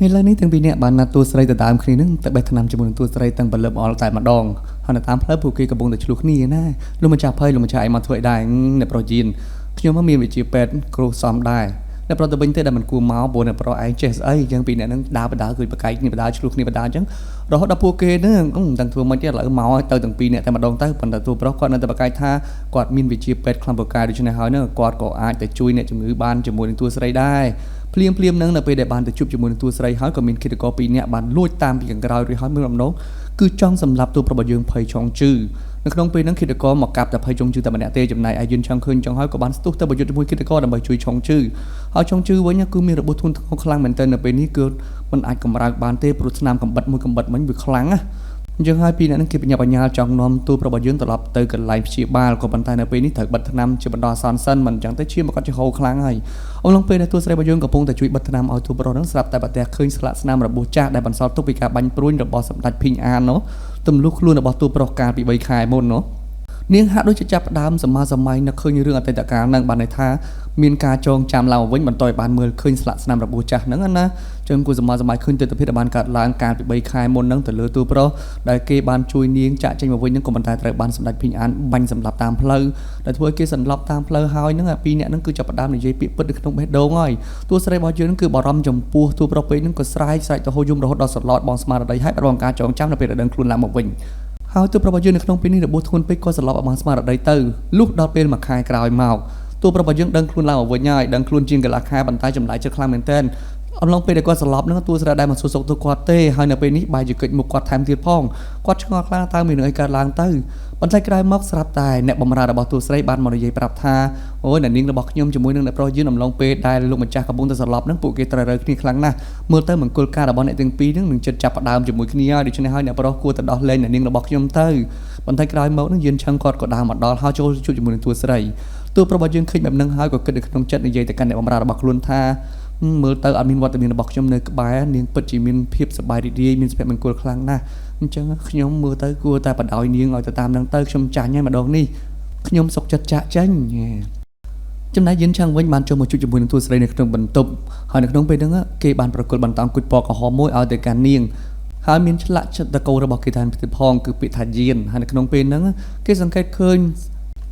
ឥឡូវនេះទាំងពីរនាក់បានណាត់តួស្រីទៅតាមគ្នានឹងទៅបេះថ្នាំជាមួយនឹងតួស្រីទាំងបលឹបអល់តែម្ដងហើយនៅតាមផ្លូវពួកគេកំពុងតែឆ្លោះគ្នាណាលោកម្ចាស់ភ័យលោកម្ចាស់ឯងមកធ្វើអីដែរអ្នកប្រុសយៀនខ្ញុំមកមានវិជាពេទ្យគ្រូសំដែរអ្នកប្រុសទៅវិញទៅដែលមិនគួរមកព្រោះអ្នកប្រុសឯងចេះស្អីចឹងពីអ្នកនឹងដើរបដាគឺបកាយគ្នាបដាឆ្លោះគ្នាបដាចឹងរហូតដល់ពួកគេនឹងទាំងធ្វើមិនទៀតឥឡូវមកទៅទាំងពីរនាក់តែម្ដងទៅប៉ុន្តែតួប្រុសគាត់នៅតែបកាយថាគាត់មានវិជាពេទ្យខ្លាំងពូកែដូច្នេះហើយនឹងគាត់ក៏អាចទៅជួយអ្នកជំងឺបានជាមួយនឹងតួស្រីដែរភ្លាមនឹងនៅពេលដែលបានទៅជួបជាមួយនឹងតួស្រីហើយក៏មានគិតកោ2នាក់បានលួចតាមពីខាងក្រោយរួចហើយមានរំដងគឺចង់សម្លាប់តួប្រុសរបស់យើងភ័យឆុងជឺនៅក្នុងពេលហ្នឹងគិតកោមកកាប់តែភ័យឆុងជឺតែម្នាក់ទេចំណែកឯយឿនឆាំងឃើញចង់ហើយក៏បានស្ទុះទៅប្រយុទ្ធជាមួយគិតកោដើម្បីជួយឆុងជឺហើយឆុងជឺវិញគឺមានរបួសធ្ងន់ធ្ងរខ្លាំងមែនទែននៅពេលនេះគឺមិនអាចកម្រើកបានទេព្រោះស្នាមកំបិតមួយកំបិតមិញវាខ្លាំងណាអញ្ចឹងហើយពីអ្នកនឹងគេបញ្ញាបញ្ញាចង់នាំតួប្រុសរបស់យើងត្រឡប់ទៅកន្លែងព្យាបាលក៏ប៉ុន្តែនៅពេលនេះត្រូវបិទថ្នាំជាបណ្ដោះអាសន្នសិនមិនអញ្ចឹងទៅឈាមគាត់ជាហូរខ្លាំងហើយអំឡុងពេលដែលតួស្រីរបស់យើងកំពុងតែជួយបិទថ្នាំឲ្យតួប្រុសនឹងស្រាប់តែប្រទះឃើញស្លាកស្នាមរបួសចាស់ដែលបន្សល់ទុកពីការបាញ់ព្រួញរបស់សម្ដេចភីងអាននោះទម្លុះខ្លួនរបស់តួប្រុសកាលពី3ខែមុននោះនាងហាក់ដូចជាចាប់ផ្ដើមសម័យនឹកឃើញរឿងអតីតកាលនឹងបានន័យថាមានការចងចាំឡើងវិញបន្តឲ្យបានមើលឃើញស្លាកស្នាមរបួសចាស់ហ្នឹងណាចឹងគូសម័យឃើញទិដ្ឋភាពដែលបានកើតឡើងកាលពី3ខែមុនហ្នឹងទៅលើតួប្រុសដែលគេបានជួយនាងចាក់ចេញមកវិញហ្នឹងក៏ប៉ុន្តែត្រូវបានសម្ដេចភីងអានបាញ់សម្លាប់តាមផ្លូវដែលធ្វើឲ្យគេសន្លប់តាមផ្លូវហើយហ្នឹងពីរនាក់ហ្នឹងគឺចាប់ផ្ដើមនិយាយពាក្យពិតនៅក្នុងបេះដូងហើយតួស្រីរបស់យើងហ្នឹងគឺបារម្ភចំពោះតួប្រុសពេកហ្នឹងក៏ស្រែកទៅហូរយំរហូតដល់សន្លត់បងស្មារតីហើយបាត់បង់ការចងចាំនៅពេលដែលដឹងខ្លួនឡើងមកវិញហើយតួប្រុសរបស់យើងនៅក្នុងពេលនេះរបួសធ្ងន់ពេកក៏សន្លប់អត់បានស្មារតីទៅលុះដល់ពេលមួយខែក្រោយមកតួប្រុសរបស់យើងដឹងខ្លួនឡើងមកវិញហើយដឹងខ្លួនជាងកន្លះខែបន្តែចម្លែកចិត្តខ្លាំងមែនទែនអំឡុងពេលដែលគាត់សន្លប់ហ្នឹងតួស្រីដែលមកសួរសុខទុក្ខគាត់ទេហើយនៅពេលនេះបាយជាកិច្ចមុខគាត់ថែមទៀតផងគាត់ឆ្ងល់ខ្លាំងតើមានរឿងអីកើតឡើងទៅបន្តែក្រោយមកស្រាប់តែអ្នកបម្រើរបស់តួស្រីបានមកនិយាយប្រាប់ថាអូយអ្នកនាងរបស់ខ្ញុំជាមួយនឹងអ្នកប្រុសយើងអំឡុងពេលដែលលោកម្ចាស់កំពុងតែសន្លប់ហ្នឹងពួកគេត្រូវរើគ្នាខ្លាំងណាស់មើលទៅមង្គលការរបស់អ្នកទាំងពីរហ្នឹងនឹងចិត្តចាប់ផ្ដើមជាមួយគ្នាហើយដូច្នេះហើយអ្នកប្រុសគួរតែដោះលែងអ្នកនាងរបស់ខ្ញុំទៅបន្តែក្រោយមកហ្នឹងយឿនឆឹងគាត់ក៏ដើរមកដល់ហើយចូលជួបជាមួយនឹងតួស្រីតួប្រុសរបស់យើងឃើញបែបហ្នឹងហើយក៏គិតនៅក្នុងចិត្តនិយាយទៅកាន់អ្នកបម្រើរបស់ខ្លួនថាមើលទៅអត់មានវត្តមានរបស់ខ្ញុំនៅក្បែរនាងពិតជាមានភាពសប្បាយរីករាយមានសុភមង្គលខ្លាំងណាស់អញ្ចឹងខ្ញុំមើលទៅគួរតែបដ ாய் នាងឲ្យទៅតាមនឹងទៅខ្ញុំចាញ់ហើយម្ដងនេះខ្ញុំសុខចិត្តចាក់ចេញចំណែកយិនឆាំងវិញបានចូលមកជួបជាមួយនឹងតួស្រីនៅក្នុងបន្ទប់ហើយនៅក្នុងពេលហ្នឹងគេបានប្រគល់បន្តោងគុជពណ៌ក្រហមមួយឲ្យទៅកាន់នាងហើយមានឆ្លាក់ចិត្តតកោរបស់គេថាពីផងគឺពាក្យថាយៀនហើយនៅក្នុងពេលហ្នឹងគេសង្កេតឃើញ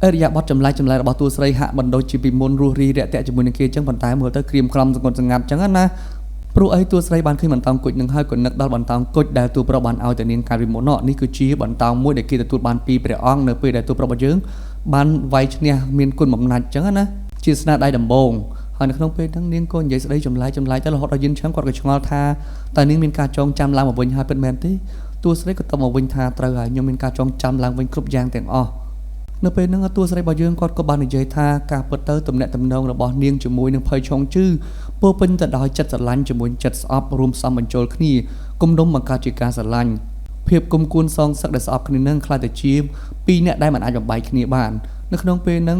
អរិយាប័ត្រចម្លែករបស់តួស្រីហាក់មិនដូចជាពីមុនរស់រីរាក់ទាក់ជាមួយនឹងគេអញ្ចឹងប៉ុន្តែមើលទៅក្រៀមក្រំសង្កត់សង្កាត់អញ្ចឹងណាព្រោះអីតួស្រីបានឃើញបន្តោងគុជនឹងហើយក៏នឹកដល់បន្តោងគុជដែលតួប្រុសបានឲ្យទៅនាងកាលពីមុននេះគឺជាបន្តោងមួយដែលគេទទួលបានពីព្រះអង្គនៅពេលដែលតួប្រុសរបស់យើងបានវាយឈ្នះមានគុណបំណាច់អញ្ចឹងណាជាស្នាដៃដំបូងហើយនៅក្នុងពេលហ្នឹងនាងក៏និយាយស្ដីចម្លែកទៅរហូតដល់យិនឆឹងគាត់ក៏ឆ្ងល់ថាតើនាងមានការចងចាំឡើងមកវិញហើយពិតមែនទេតួស្រីក៏តបមកវិញថាត្រូវហើយខ្ញុំមានការចងចាំឡើងវិញគ្រប់យ៉ាងទាំងអស់នៅពេលហ្នឹងតួស្រីរបស់យើងគាត់ក៏បាននិយាយថាការពិតទៅទំនាក់ទំនងរបស់នាងជាមួយនឹងភ័យឆុងជឺពោពេញទៅដោយចិត្តស្រឡាញ់ជាមួយចិត្តស្អប់រួមផ្សំបញ្ចូលគ្នាគុំដុំបង្កើតជាការស្រឡាញ់ភាពគុំគួនសងសឹកដែលស្អប់គ្នានឹងខ្លាចតែជាពីរអ្នកដែលមិនអាចបំបែកគ្នាបាននៅក្នុងពេលហ្នឹង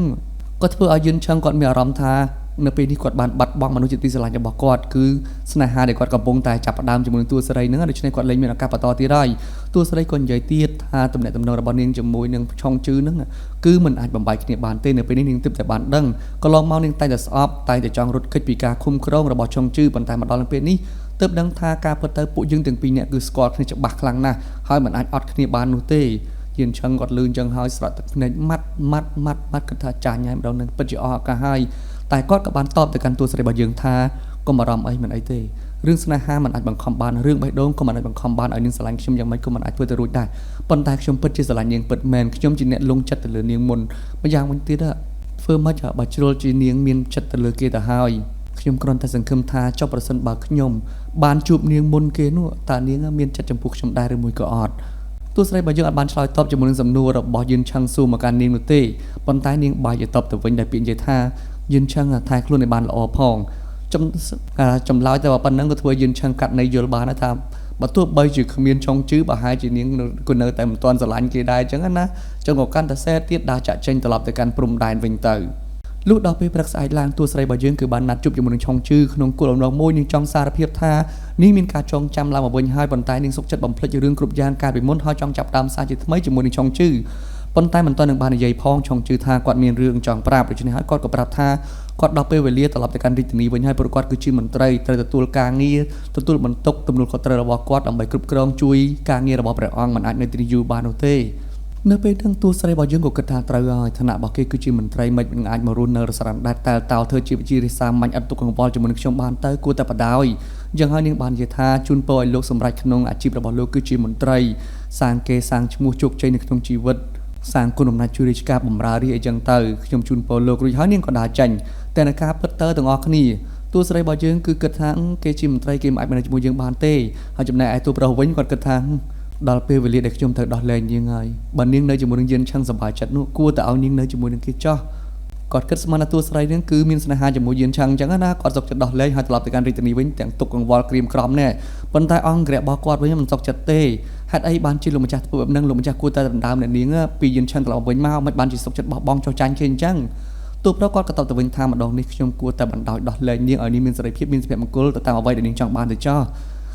ក៏ធ្វើឲ្យយិនឆឹងគាត់មានអារម្មណ៍ថានៅពេលនេះគាត់បានបាត់បង់មនុស្សជាទីស្រឡាញ់របស់គាត់គឺស្នេហាដែលគាត់កំពុងតែចាប់ផ្ដើមជាមួយនឹងតួស្រីហ្នឹងដូច្នេះគាត់លែងមានឱកាសបន្តទៀតហើយតួស្រីក៏និយាយទៀតថាទំនាក់ទំនងរបស់នាងជាមួយនឹងឆុងជឺហ្នឹងគឺមិនអាចបំបែកគ្នាបានទេនៅពេលនេះនាងទើបតែបានដឹងកន្លងមកនាងតែតែស្អប់តែតែចង់រត់គេចពីការឃុំក្រងរបស់ឆុងជឺប៉ុន្តែមកដល់ពេលនេះទើបដឹងថាការពិតទៅពួកយើងទាំងពីរនាក់គឺស្គាល់គ្នាច្បាស់ខ្លាំងណាស់ហើយមិនអាចអត់គ្នាបាននោះទេយិនឆឹងគាត់លឺអញ្ចឹងហើយស្រក់ទឹកភ្នែកម៉ាត់គាត់ថាចាញ់ហើយម្ដងនឹងពិតជាអស់ឱកាសហើយតែគាត់ក៏បានតបទៅកាន់តួស្រីរបស់យើងថាកុំបារម្ភអីមិនអីទេរឿងស្នេហាមិនអាចបង្ខំបានរឿងបេះដូងក៏មិនអាចបង្ខំបានឲ្យនាងស្រឡាញ់ខ្ញុំយ៉ាងម៉េចក៏មិនអាចធ្វើទៅរួចដែរប៉ុន្តែខ្ញុំពិតជាស្រឡាញ់នាងពិតមែនខ្ញុំជាអ្នកលងចិត្តទៅលើនាងមុនម្យ៉ាងវិញទៀតធ្វើម៉េចបើជ្រុលជានាងមានចិត្តទៅលើគេទៅហើយខ្ញុំគ្រាន់តែសង្ឃឹមថាចុះប្រសិនបើខ្ញុំបានជួបនាងមុនគេនោះតើនាងមានចិត្តចំពោះខ្ញុំដែរឬមួយក៏អត់តួស្រីរបស់យើងអាចបានឆ្លើយតបជាមួយនឹងសំណួររបស់យិនឆឹងស៊ូមកកាន់នាងនោះទេប៉ុន្តែនាងបាយទៅតបទៅវិញដោយពាក្យនិយាយថាយិនឆឹងថែខ្លួនឲ្យបានល្អផងចម្លើយតែប៉ុណ្្នឹងក៏ធ្វើយិនឆឹងកាត់នៃយល់បានថាបើទោះបីជាគ្មានចុងជឺប្រហែលជានាងក៏នៅតែមិនទាន់ស្រឡាញ់គេដែរអញ្ចឹងណាចឹងក៏កាន់តែសែទៀតដើរចាក់ចេញត្រឡប់ទៅកាន់ព្រំដែនវិញទៅលុះដល់ពេលព្រឹកស្អែកឡើងតួស្រីរបស់យើងគឺបានណាត់ជួបជាមួយនឹងឆុងជឺក្នុងគោលបំណងមួយនាងចង់សារភាពថានាងមានការចងចាំឡើងមកវិញហើយប៉ុន្តែនាងសុខចិត្តបំភ្លេចរឿងគ្រប់យ៉ាងកាលពីមុនហើយចង់ចាប់តាមសារជាថ្មីជាមួយនឹងឆុងជឺប៉ុន្តែមិនទាន់នឹងបាននិយាយផងឆុងជឺថាគាត់មានរឿងចង់ប្រាប់ដូច្នេះហើយគាត់ក៏ប្រាប់ថា គាត់ដល់ពេលវេលាត្រឡប់ទៅកាន់រាជធានីវិញហើយព្រោះគាត់គឺជាមន្ត្រីត្រូវទទួលការងារទទួលបន្ទុកទំនួលខុសត្រូវរបស់គាត់ដើម្បីគ្រប់គ្រងជួយការងាររបស់ព្រះអង្គមិនអាចនៅទីនេះយូរបាននោះទេនៅពេលហ្នឹងតួស្រីរបស់យើងក៏គិតថាត្រូវហើយឋានៈរបស់គេគឺជាមន្ត្រីមិនអាចមករស់នៅរសរណ្ដាត់តែតោធ្វើជាវិជារិសាមាញ់អត់ទុកកង្វល់ជាមួយនឹងខ្ញុំបានទៅគួរតែបដ ாய் អញ្ចឹងហើយនាងបាននិយាយថាជូនពរឲ្យលោកសម្រេចក្នុងអាជីពរបស់លោកគឺជាមន្ត្រីសាងគេសាងឈ្មោះជោគជ័យនៅក្នុងជីវិតសាងគុណអំណាចជួយរាជការបម្រើរាជអីចឹងទៅខ្ញុំជូនពរលោករួចហើយនាងក៏ដើរចេញតែនៅការពិតទៅទាំងអស់គ្នាតួស្រីរបស់យើងគឺគិតថាគេជាមន្ត្រីគេមិនអាចនៅជាមួយយើងបានទេហើយចំណែកឯតួប្រុសវិញគាត់គិតថាដល់ពេលវេលាដែលខ្ញុំត្រូវដោះលែងនាងហើយបើនាងនៅជាមួយនឹងយានឆឹងសប្បាយចិត្តនោះគួរតែឲ្យនាងនៅជាមួយនឹងគេចោះគាត់គិតស្មានថាតួស្រីនឹងគឺមានស្នេហាជាមួយយានឆឹងអញ្ចឹងណាគាត់សុខចិត្តដោះលែងហើយត្រឡប់ទៅកាន់រាជធានីវិញទាំងទុកកង្វល់ក្រៀមក្រំនេះប៉ុន្តែអង្គរៈរបស់គាត់វិញមិនសុខចិត្តទេហេតុអីបានជាលោកម្ចាស់ធ្វើបែបហ្នឹងលោកម្ចាស់គួរតែដណ្ដើមអ្នកនាងពីយានឆឹងត្រឡប់វិញមកមិនបានជាសុខចិត្តបោះបង់ចោះចាញ់គេអញ្ចឹងតួប្រុសគាត់ក៏តបទៅវិញថាម្ដងនេះខ្ញុំគួរតែបណ្ដោយដោះលែងនាងឲ្យនាងមានសេរីភាពមានសុភមង្គលទៅតាមអ្វីដែលនាងចង់បានទៅចោះ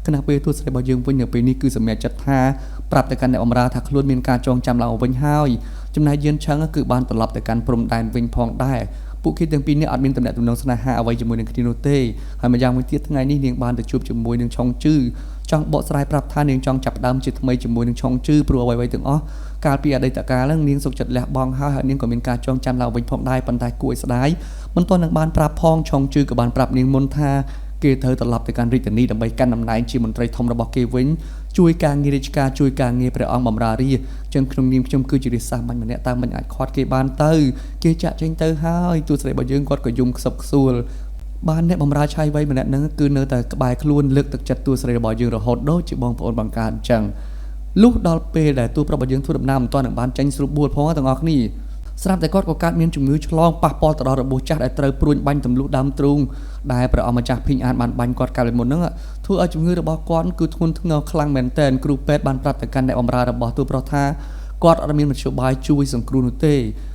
គណៈពេលតួស្រីរបស់យើងវិញនៅពេលនេះគឺសម្រេចចិត្តថាប្រាប់ទៅកាន់អ្នកបម្រើថាខ្លួនមានការចងចាំឡើងវិញហើយចំណែកយានឆឹងគឺបានត្រឡប់ទៅកាន់ព្រំដែនវិញផងដែរពួកគេទាំងពីរនេះអត់មានទំនាក់ទំនងស្នេហាអ្វីជាមួយនឹងគ្នានោះទេហើយម្យ៉ាងវិញទៀតថ្ងៃនេះនាងបានទៅជួបជាមួយនឹងឆុងជឺចង់បកស្រាយប្រាប់ថានាងចង់ចាប់ផ្ដើមជាថ្មីជាមួយនឹងឆុងជឺព្រោះអ្វីៗទាំងអស់កាលពីអតីតកាលហ្នឹងនាងសុខចិត្តលះបង់ហើយនាងក៏មានការចងចាំឡើងវិញផងដែរប៉ុន្តែគួរឲ្យស្ដាយមិនទាន់នឹងបានប្រាប់ផងឆុងជឺក៏បានប្រាប់នាងមុនថាគេត្រូវត្រឡប់ទៅកាន់រាជធានីដើម្បីកាន់តំណែងជាមន្ត្រីធំរបស់គេវិញជួយការងាររាជការជួយការងារព្រះអង្គបម្រើរាជចឹងក្នុងនាមខ្ញុំគឺជារាជសាស្ត្រម្នាក់តើមិនអាចខាត់គេបានទៅគេចាក់ចេញទៅហើយទូស្រីរបស់យើងគាត់ក៏យំខ្សឹបខ្សួលបានអ្នកបម្រើឆៃវ័យម្នាក់ហ្នឹងគឺនៅតែក្បែរខ្លួនលើកទឹកចិត្តទូស្រីរបស់យើងរហូតដូចជាបងប្អូនបង្កើតអញ្ចឹងលុះដល់ពេលដែលទូប្រុសរបស់យើងធ្វើដំណើរមិនទាន់នឹងបានចេញស្រួលបួលផងទាំងអស់គ្នាស្រាប់តែគាត់ក៏កើតមានជំងឺឆ្លងប៉ះពាល់ទៅដល់របួសចាស់ដែលត្រូវព្រួញបាញ់ទម្លុះដើមទ្រូងដែលព្រះអង្គម្ចាស់ភីងអានបានបាញ់គាត់កាលពីមុនហ្នឹងធ្វើឲ្យជំងឺរបស់គាត់គឺធ្ងន់ធ្ងរខ្លាំងមែនទែនគ្រូពេទ្យបានប្រាប់ទៅកាន់អ្នកបម្រើរបស់ទូប្រុសថាគាត់អត់មានមធ្យោបាយជួយសង្គ្រោះនោះទេ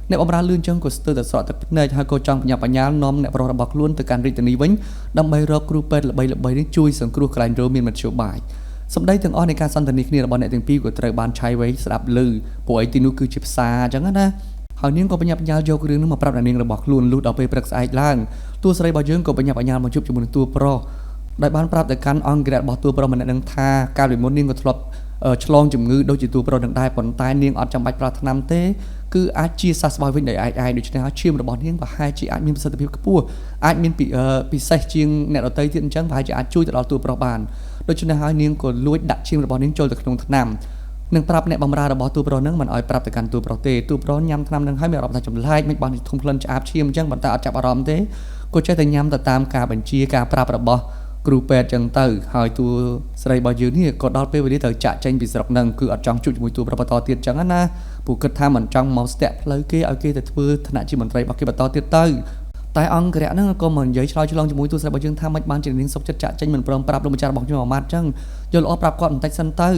អ្នកបម្រើលឿនចឹងក៏ស្ទើរតែស្រក់ទឹកភ្នែកហើយក៏ចង់បញ្ញាបញ្ញាលនាំអ្នកប្រុសរបស់ខ្លួនទៅកាន់រាជធានីវិញដើម្បីរកគ្រូពេទ្យល្បីៗនេះជួយសង្គ្រោះកន្លែងរោមានមធ្យោបាយសម្ដីទាំងអស់នៃការសន្ទនាគ្នារបស់អ្នកទាំងពីរក៏ត្រូវបានឆៃវៃស្ដាប់ឮពួកអីទីនោះគឺជាផ្សារអញ្ចឹងណាហើយនាងក៏បញ្ញាបញ្ញាលយករឿងនោះមកប្រាប់អ្នកនាងរបស់ខ្លួនលុះដល់ពេលព្រឹកស្អែកឡើងតួស្រីរបស់យើងក៏បញ្ញាបញ្ញាលមកជួបជាមួយនឹងតួប្រុសដែលបានប្រាប់ទៅកាន់អង្គរៈរបស់តួប្រុសម្នាក់នឹងថាកាលពីមុននាងក៏ធ្លាប់ឆ្លងជំងឺដូចជាតួប្រុសនឹងដែរប៉ុន្តែនាងអត់ចាំបាច់ប្រើថ្នាំទេគឺអាចជាសះស្បើយវិញដោយឯកដូច្នេះហើយឈាមរបស់នាងប្រហែលជាអាចមានប្រសិទ្ធភាពខ្ពស់អាចមានពិសេសជាងអ្នកដទៃទៀតអញ្ចឹងប្រហែលជាអាចជួយទៅដល់តួប្រុសបានដូច្នេះហើយនាងក៏លួចដាក់ឈាមរបស់នាងចូលទៅក្នុងថ្នាំនឹងប្រាប់អ្នកបម្រើរបស់តួប្រុសនឹងមិនឲ្យប្រាប់ទៅកាន់តួប្រុសទេតួប្រុសញ៉ាំថ្នាំនឹងហើយមានអារម្មណ៍ថាចម្លែកមិនបានធំក្លិនឆ្អាបឈាមអញ្ចឹងប៉ុន្តែអត់ចាប់អារម្មណ៍ទេក៏ចេះតែញ៉ាំទៅតាមការបញ្ជាការប្រាប់របស់គ្រូពេទ្យអញ្ចឹងទៅហើយតួស្រីរបស់យើងនេះក៏ដល់ពេលវេលាត្រូវចាក់ចេញពីស្រុកនឹងគឺអត់ចង់ជួបជាមួយតួប្រុសបន្តទៀតអញ្ចឹងណាពួកគិតថាមិនចង់មកស្ទាក់ផ្លូវគេឲ្យគេទៅធ្វើឋានៈជាមន្ត្រីរបស់គេបន្តទៀតទៅតែអង្គរៈហ្នឹងក៏មិននិយាយឆ្លើយឆ្លងជាមួយតួស្រីរបស់យើងថាមិនបានជានាងសុខចិត្តចាក់ចេញមិនព្រមប្រាប់លោកម្ចាស់របស់ខ្ញុំអាម៉ាត់អញ្ចឹងយល់ល្អប្រាប់គាត់បន្តិចសិនទៅ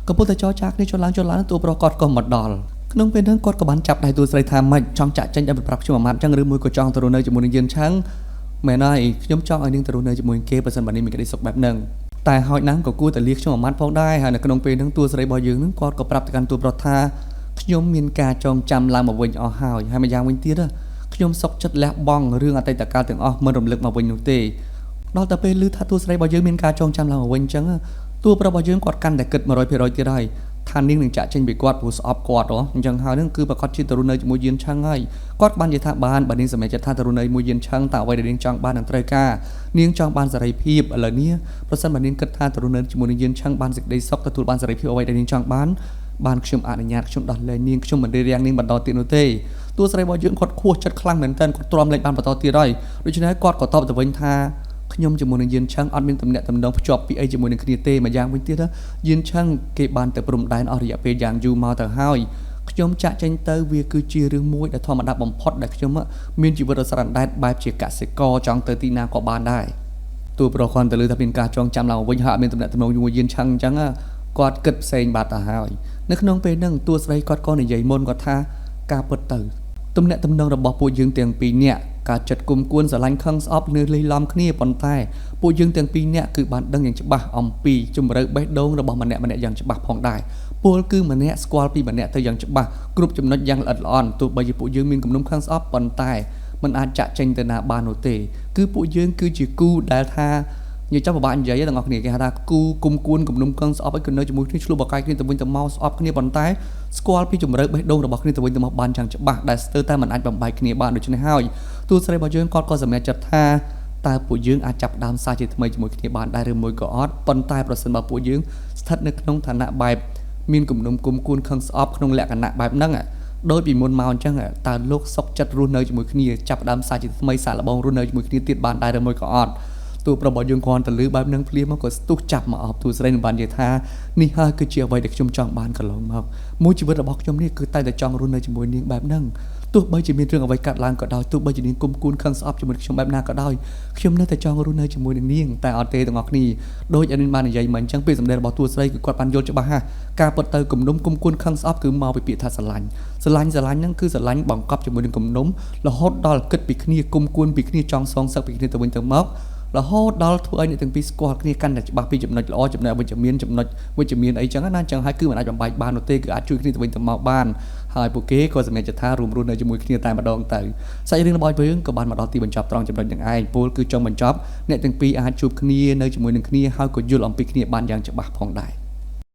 ក៏ពុទ្ធតែចរចាគ្នាចុះឡើងតួប្រុសគាត់ក៏មកដល់ក្នុងពេលហ្នឹងគាត់ក៏បានចាប់ដៃតួស្រីថាមិនចង់ចាក់ចេញឲ្យប្រាប់ខ្ញុំអាម៉ាត់អញ្ចឹងឬមួយក៏ចង់ទៅរស់នៅជាមួយនឹងយានឆឹងមែនហើយខ្ញុំចង់ឲ្យនាងទៅរស់នៅជាមួយគេបើសិនបើនាងមានក្តីសុខបែបហ្នឹងតែហោចណាស់ក៏គួរតែលៀសខ្ញុំអាម៉ាត់ផងដែរហើយនៅក្នុងពេលហ្នឹងតួស្រីរបស់យើងហ្នឹងគាត់ក៏ប្រាប់ទៅកាន់តួប្រុសថាខ្ញុំមានការចងចាំឡើងមកវិញអស់ហើយម្យ៉ាងវិញទៀតខ្ញុំសុខចិត្តលះបង់រឿងអតីតកាលទាំងអស់មិនរំលឹកមកវិញនោះទេដល់តែពេលឮថាតួស្រីរបស់យើងមានការចងចាំឡើងមកវិញអញ្ចឹងតួប្រុសរបស់យើងគាត់កាន់តែគិត 100% ទៀតហើយថានាងនឹងចាក់ចេញពីគាត់ព្រោះស្អប់គាត់អញ្ចឹងហើយនឹងគឺប្រកាសជាទៅរស់នៅជាមួយយានឆឹងហើយគាត់បាននិយាយថាបានបើនាងសម្រេចចិត្តថាទៅរស់នៅជាមួយយានឆឹងតើអ្វីដែលនាងចង់បាននឹងត្រូវការនាងចង់បានសេរីភាពឥឡូវនេះប្រសិនបើនាងគិតថាទៅរស់នៅជាមួយនឹងយានឆឹងបានសេចក្តីសុខទទួលបានសេរីភាពអ្វីដែលនាងចង់បានខ្ញុំអនុញ្ញាតខ្ញុំដោះលែងនាងខ្ញុំមិនរារាំងនាងបន្តទៀតនោះទេតួស្រីរបស់យើងគាត់ខួសចិត្តខ្លាំងមែនទែនគាត់ទ្រាំលែងបានបន្តទៀតហើយដូច្នេះគាត់ក៏តបទៅវិញថាខ្ញុំជាមួយនឹងយានឆឹងអត់មានទំនាក់ទំនងភ្ជាប់ពីអីជាមួយនឹងគ្នាទេម្យ៉ាងវិញទៀតយានឆឹងគេបានទៅព្រំដែនអស់រយៈពេលយ៉ាងយូរមកទៅហើយខ្ញុំចាក់ចេញទៅវាគឺជារឿងមួយដែលធម្មតាបំផុតដែលខ្ញុំមានជីវិតរស្រណ្ដែតបែបជាកសិករចង់ទៅទីណាក៏បានដែរតួប្រុសគាត់ទៅលើថាមានការចងចាំឡើងវិញហើយអត់មានទំនាក់ទំនងជាមួយយានឆឹងអញ្ចឹងគាត់គិតផ្សេងបាត់ទៅហើយនៅក្នុងពេលហ្នឹងតួស្រីគាត់ក៏និយាយមុនគាត់ថាការពិតទៅទំនាក់ទំនងរបស់ពួកយើងទាំងពីរនាក់ការចិត្តគុំគួនស្រឡាញ់ខឹងស្អប់នៅលេីឡំគ្នាប៉ុន្តែពួកយើងទាំងពីរនាក់គឺបានដឹងយ៉ាងច្បាស់អំពីជំរឿបេះដូងរបស់ម្នាក់យ៉ាងច្បាស់ផងដែរពលគឺម្នាក់ស្គាល់ពីម្នាក់ទៅយ៉ាងច្បាស់គ្រប់ចំណុចយ៉ាងល្អិតល្អន់ទោះបីជាពួកយើងមានគំនុំខឹងស្អប់ប៉ុន្តែ มันอาจจะចេញទៅណាបាននោះទេគឺពួកយើងគឺជាគូដែលថានិយាយចាំពិបាកនិយាយទាំងអស់គ្នាគេហៅថាគូគុំគួនគំនុំកឹងស្អប់ឲ្យគឺនៅជាមួយគ្នាឆ្លោះបកាយគ្នាទៅវិញទៅមកស្អប់គ្នាប៉ុន្តែស្គាល់ពីជំរឿបេះដូងរបស់គ្នាទៅវិញទៅមកបានយ៉ាងច្បាស់ដែលស្ទើរតែមិនអាចបំបែកគ្នាបានដូច្នេះហើយទូស្រីរបស់យើងគាត់ក៏សម្រេចចិត្តថាតើពួកយើងអាចចាប់ដើមសារជាថ្មីជាមួយគ្នាបានដែរឬមួយក៏អត់ប៉ុន្តែប្រសិនបើពួកយើងស្ថិតនៅក្នុងឋានៈបែបមានគំនុំគុំគួនខឹងស្អប់ក្នុងលក្ខណៈបែបហ្នឹងដោយពីមុនមកអញ្ចឹងតើលោកសុកចិត្តរស់នៅជាមួយគ្នាចាប់ដើមសារជាថ្មីសាកល្បងរស់នៅជាមួយគ្នាទៀតបានដែរឬមួយក៏អត់ទូប្របយើងគ្រាន់តែលឺបែបហ្នឹងភ្លាមមកក៏ស្ទុះចាប់មកអបទូស្រីនឹងបាននិយាយថានេះហើយគឺជាអ្វីដែលខ្ញុំចង់បានកន្លងមកមួយជីវិតរបស់ខ្ញុំនេះគឺតែចង់រស់នៅជាមួយនាងបែបហ្នឹងទោះបីជាមានរឿងអ្វីកាត់ឡើងក៏ដោយទោះបីជានាងគុំគួនខឹងស្អប់ជាមួយខ្ញុំបែបណាក៏ដោយខ្ញុំនៅតែចង់រស់នៅជាមួយនឹងនាងតែអត់ទេទាំងអស់គ្នាដោយអានេះបាននិយាយមកអញ្ចឹងពីសម្ដែងរបស់ទូស្រីគឺគាត់បានយល់ច្បាស់ហាការពិតទៅគំនុំគុំគួនខឹងស្អប់គឺមកពីពាក្យថាស្រឡាញ់ហ្នឹងគឺស្រឡាញ់បង្កប់ជាមួយនឹងគំនុំរហូតដល់គិតពីគ្នាគុំគួនពីគ្នាចង់សងសឹកពីគ្នាទៅវិញទៅមករហូតដល់ធ្វើឲ្យអ្នកទាំងពីរស្គាល់គ្នាកាន់តែច្បាស់ពីចំណុចល្អចំណុចវិជ្ជមានចំណុចវិជ្ជមានអីចឹងណាអញ្ចឹងហើយគឺមិនអាចបំបែកបាននោះទេគឺអាចជួយគ្នាទៅវិញទៅមកបានហើយពួកគេក៏សម្រេចចិត្តថារួមរស់នៅជាមួយគ្នាតែម្ដងទៅសាច់រឿងរបស់យើងក៏បានមកដល់ទីបញ្ចប់ត្រង់ចំណុចនឹងឯងពលគឺចង់បញ្ចប់អ្នកទាំងពីរអាចជួបគ្នានៅជាមួយនឹងគ្នាហើយក៏យល់អំពីគ្នាបានយ៉ាងច្បាស់ផងដែរ